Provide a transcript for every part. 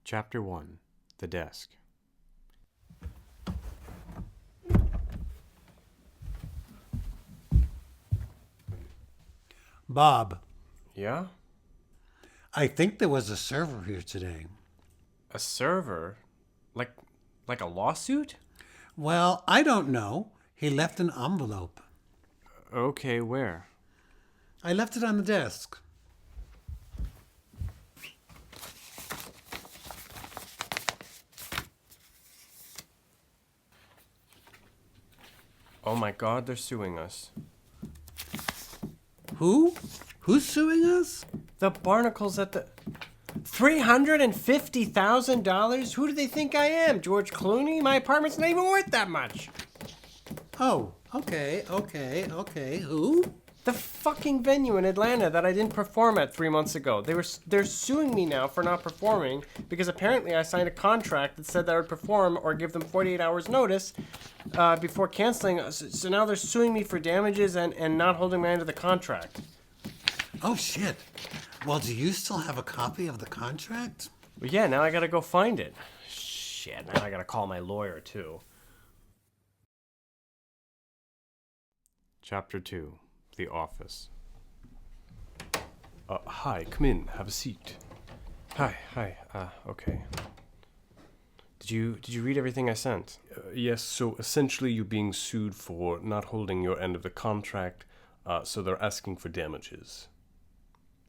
Chapter 1. The Desk. Bob, Yeah? I think there was a server here today. A server? Like a lawsuit? Well, I don't know. He left an envelope. Okay, where? I left it on the desk. Oh my god, they're suing us. Who? Who's suing us? The barnacles at the... $350,000? Who do they think I am? George Clooney? My apartment's not even worth that much. Oh, okay. Who? The fucking venue in Atlanta that I didn't perform at 3 months ago. They're suing me now for not performing because apparently I signed a contract that said that I would perform or give them 48 hours notice before canceling. So now they're suing me for damages and not holding me under the contract. Oh, shit. Well, do you still have a copy of the contract? Well, yeah, now I gotta go find it. Shit, now I gotta call my lawyer too. Chapter 2. The Office. Hi, come in, have a seat. Hi, okay. Did you read everything I sent? Yes, so essentially you're being sued for not holding your end of the contract, so they're asking for damages.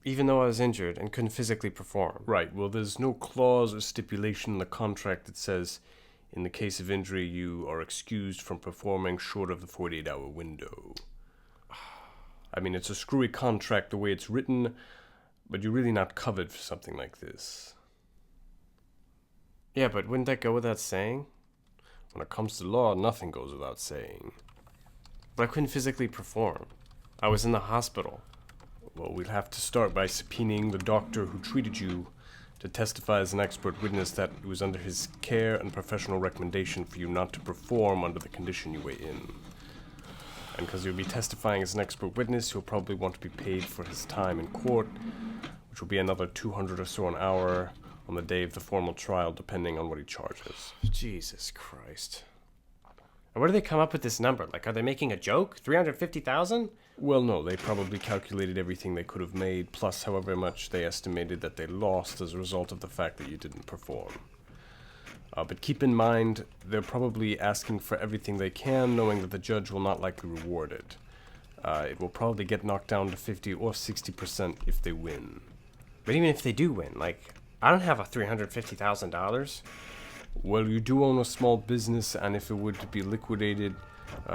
Even though I was injured and couldn't physically perform. Right, well there's no clause or stipulation in the contract that says, in the case of injury, you are excused from performing short of the 48-hour window. I mean, it's a screwy contract the way it's written, but you're really not covered for something like this. Yeah, but wouldn't that go without saying? When it comes to law, nothing goes without saying. But I couldn't physically perform. I was in the hospital. Well, we'll have to start by subpoenaing the doctor who treated you to testify as an expert witness that it was under his care and professional recommendation for you not to perform under the condition you were in. And because you'll be testifying as an expert witness, you'll probably want to be paid for his time in court, which will be another $200 or so an hour on the day of the formal trial, depending on what he charges. Jesus Christ. And where do they come up with this number? Like, are they making a joke? 350,000? Well, no, they probably calculated everything they could have made, plus however much they estimated that they lost as a result of the fact that you didn't perform. But keep in mind, they're probably asking for everything they can, knowing that the judge will not likely reward it. It will probably get knocked down to 50 or 60% if they win. But even if they do win, like, I don't have a $350,000. Well, you do own a small business, and if it were to be liquidated,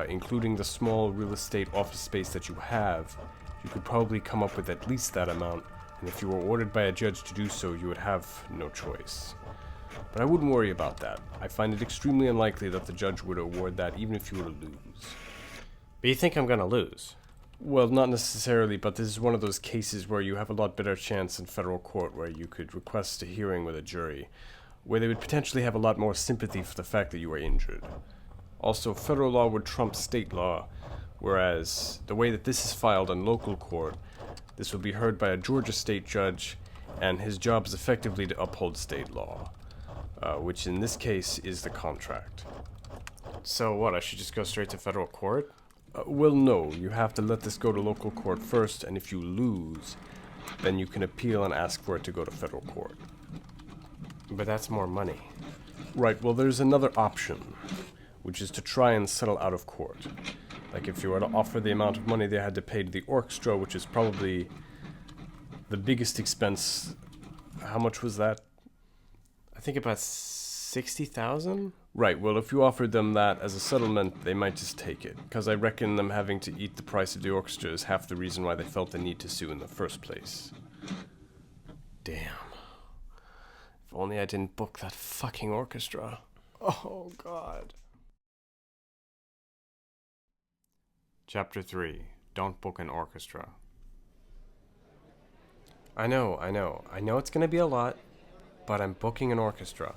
including the small real estate office space that you have, you could probably come up with at least that amount, and if you were ordered by a judge to do so, you would have no choice. But I wouldn't worry about that. I find it extremely unlikely that the judge would award that, even if you were to lose. But you think I'm gonna lose? Well, not necessarily, but this is one of those cases where you have a lot better chance in federal court where you could request a hearing with a jury, where they would potentially have a lot more sympathy for the fact that you were injured. Also, federal law would trump state law, whereas the way that this is filed in local court, this will be heard by a Georgia state judge, and his job is effectively to uphold state law, which in this case is the contract. So what, I should just go straight to federal court? Well, no, you have to let this go to local court first, and if you lose, then you can appeal and ask for it to go to federal court. But that's more money. Right, well, there's another option, which is to try and settle out of court. Like if you were to offer the amount of money they had to pay to the Orchestra, which is probably the biggest expense. How much was that? I think about 60,000? Right, well, if you offered them that as a settlement, they might just take it. Because I reckon them having to eat the price of the Orchestra is half the reason why they felt the need to sue in the first place. Damn. If only I didn't book that fucking Orchestra. Oh, God. Chapter 3. Don't book an orchestra. I know it's gonna be a lot, but I'm booking an orchestra.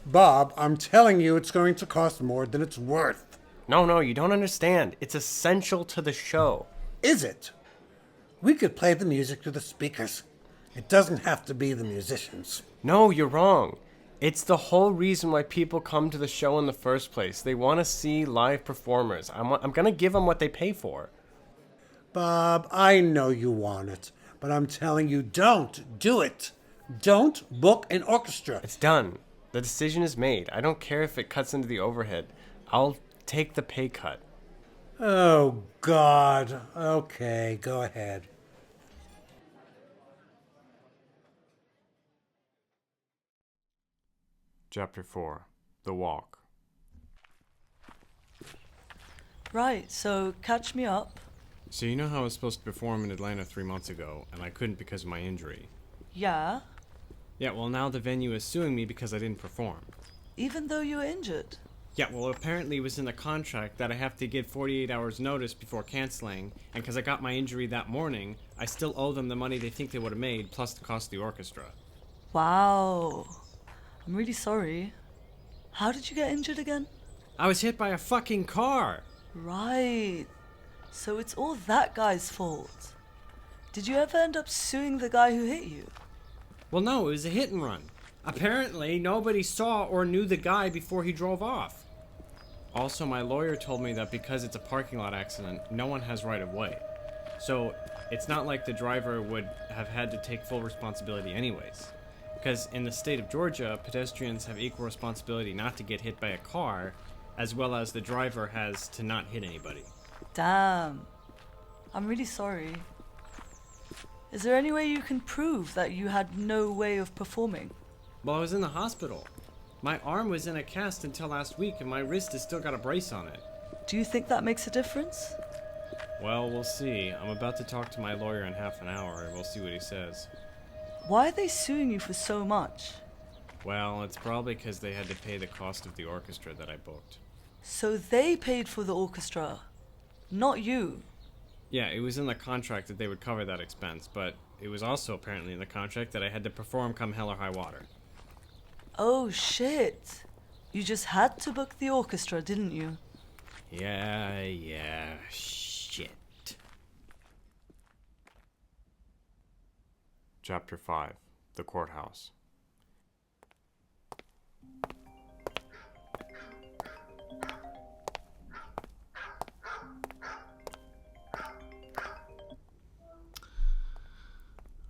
Bob, I'm telling you it's going to cost more than it's worth. No, you don't understand. It's essential to the show. Is it? We could play the music to the speakers. It doesn't have to be the musicians. No, you're wrong. It's the whole reason why people come to the show in the first place. They want to see live performers. I'm going to give them what they pay for. Bob, I know you want it, but I'm telling you, don't do it. Don't book an orchestra. It's done. The decision is made. I don't care if it cuts into the overhead. I'll take the pay cut. Oh, God. Okay, go ahead. Chapter 4. The Walk. Right, so catch me up. So you know how I was supposed to perform in Atlanta 3 months ago, and I couldn't because of my injury? Yeah, Yeah, well now the venue is suing me because I didn't perform. even though you were injured. Yeah, well apparently it was in the contract that I have to give 48 hours notice before canceling, and because I got my injury that morning, I still owe them the money they think they would have made, plus the cost of the orchestra. Wow. I'm really sorry. How did you get injured again? I was hit by a fucking car! Right. So it's all that guy's fault. Did you ever end up suing the guy who hit you? Well no, it was a hit and run. Apparently nobody saw or knew the guy before he drove off. Also, my lawyer told me that because it's a parking lot accident, no one has right of way. So it's not like the driver would have had to take full responsibility anyways. Because in the state of Georgia, pedestrians have equal responsibility not to get hit by a car, as well as the driver has to not hit anybody. Damn. I'm really sorry. Is there any way you can prove that you had no way of performing? Well, I was in the hospital. My arm was in a cast until last week, and my wrist has still got a brace on it. Do you think that makes a difference? Well, we'll see. I'm about to talk to my lawyer in half an hour, and we'll see what he says. Why are they suing you for so much? Well, it's probably because they had to pay the cost of the orchestra that I booked. So they paid for the orchestra, not you. Yeah, it was in the contract that they would cover that expense, but it was also apparently in the contract that I had to perform come hell or high water. Oh shit. You just had to book the orchestra, didn't you? Yeah, shit. Chapter 5. The Courthouse.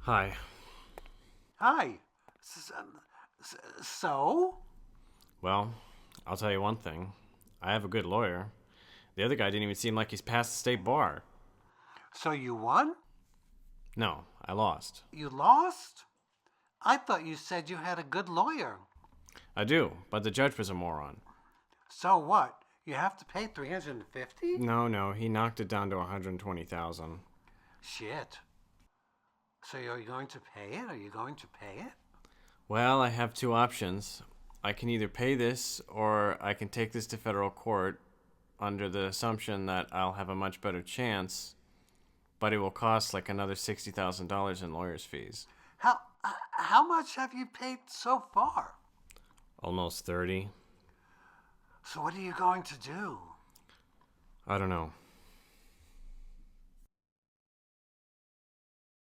Hi. Hi. So? Well, I'll tell you one thing. I have a good lawyer. The other guy didn't even seem like he's passed the state bar. So you won? No, I lost. You lost? I thought you said you had a good lawyer. I do, but the judge was a moron. So what? You have to pay $350? No, he knocked it down to $120,000. Shit. So you're going to pay it? Are you going to pay it? Well, I have two options. I can either pay this, or I can take this to federal court under the assumption that I'll have a much better chance, but it will cost like another $60,000 in lawyer's fees. How much have you paid so far? Almost 30. So what are you going to do? I don't know.